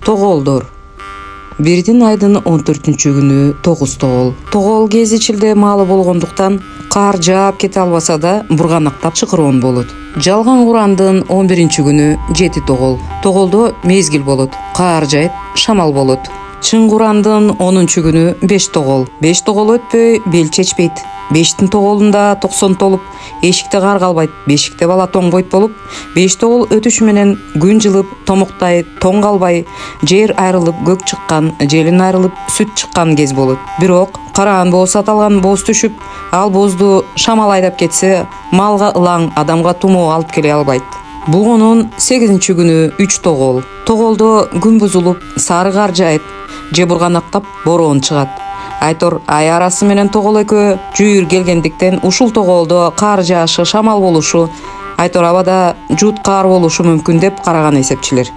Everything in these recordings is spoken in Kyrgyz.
Тоголдор. Бирдин айдын 14-күнү 9 тогол. Тогол кез ичилде маалы болгондуктан кар жаап кете албаса да бурганактап чыкыроон болот. Жалган Курандын 11-күнү 7 тогол. Тоголдо мезгил болот. Кар жайт, шамал болот. Чын Курандын 10-күнү 5 тогол. 5 тогол өтпөй бел чечпейт. 5-тин тоголунда 90 толуп, эшикте кар калбайт, бешикте бала тоңбойт болуп, 5 тогол өтүшү менен күн жылып, томуктай, тоң калбай, жер айрылып, көк чыккан, желин айрылып, сүт чыккан кез болот. Бирок караан бооз аталган бооз түшүп, ал боозду шамал айдап кетсе, малга ылаң, адамга тумоо алып келе албайт. Бугунун 8-күнү 3 тогол. Тоголдо күн бузулуп, сары кар жайт, же бурганактап бороон чыгат. Айтор ай арасы менен тогол экөө жүйүр келгендиктен ушул тоголдо кар жаашы, шамал болушу, айтор абада жут кар болушу мүмкүн деп караган эсепчилер.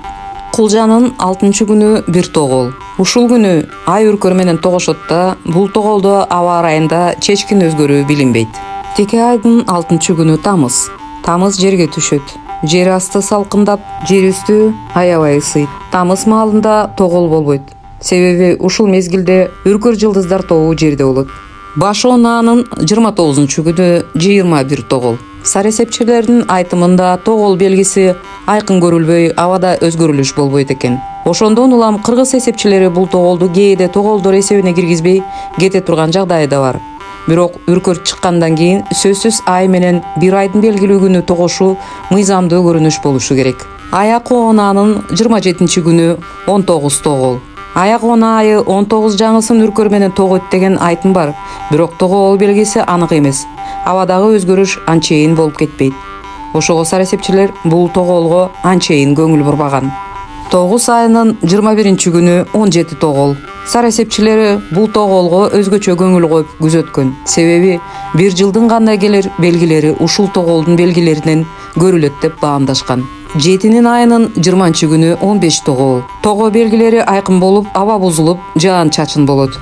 Кулжанын 6-күнү 1 тогол. Ушул күнү ай үркөр менен тогошот да, бул тоголдо аба ырайында чечкин өзгөрүү билинбейт. Теке айдын 6-күнү тамыз. Тамыз жерге түшөт. Жер асты салкындап, жер үстү аябай ысыйт. Тамыз маалында тогол болбойт. Себеби ушул мезгилде үркөр жылдыздар тобу жерде болот. Баш онаанын 29-күнү 21 тогол. Сар эсепчилердин айтымында тогол белгиси айкын көрүлбөй, абада өзгөрүлүш болбойт экен. Ошондон улам кыргыз эсепчилери бул тоголду кээде тоголдор эсебине киргизбей кете турган жагдайы да бар. Бирок үркөр чыккандан кийин сөзсүз ай менен бир айдын белгилүү күнү тогошу мыйзамдуу көрүнүш болушу керек. Аяк онаанын 27-күнү 19 тогол. Аяк она айы 19 жаңысын үркөр менен тогойт деген айтым бар. Бирок тогол белгиси анык эмес. Абадагы өзгөрүш анчейин болуп кетпейт. Ошого сар эсепчилер бул тоголго анчейин көңүл бурбаган. 9 айынын 21-күнү 17 тогол. Сар эсепчилери бул тоголго өзгөчө көңүл коюп күзөткөн. Себеби бир жылдын кандай келер белгилери ушул тоголдун белгилеринен көрүлөт деп баамдашкан. 7 айынын 20-күнү 15 тогол. Того белгилери айкын болуп, аба бузулуп, жаан чачын болот.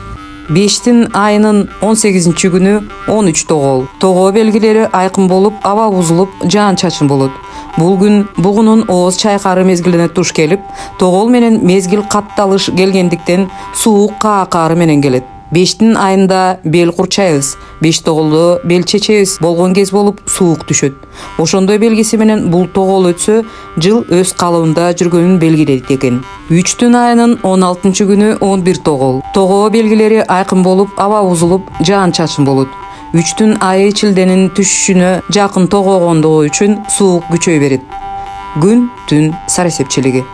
5 айынын 18-күнү 13 тогол. Того белгилери айкын болуп, аба бузулуп, жаан чачын болот. Бул күн бугунун ооз чайкары мезгилине туш келип, тогол менен мезгил катталыш келгендиктен суук каакары менен келет. 5 айында бел курчайбыз, 5 тоголдо бел чечебиз болгон кез болуп суук түшөт. Ошондой белгиси менен бул тогол өтсө, жыл өз калыбында жүргөнүн белгилейт экен. 3 айынын 16-күнү 11 тогол. Того белгилери айкын болуп, аба бузулуп, жаан чачын болот. 3 айы чилденин түшүшүнө жакын тогогондугу үчүн суук күчөй берет. Күн, түн сар эсепчилиги.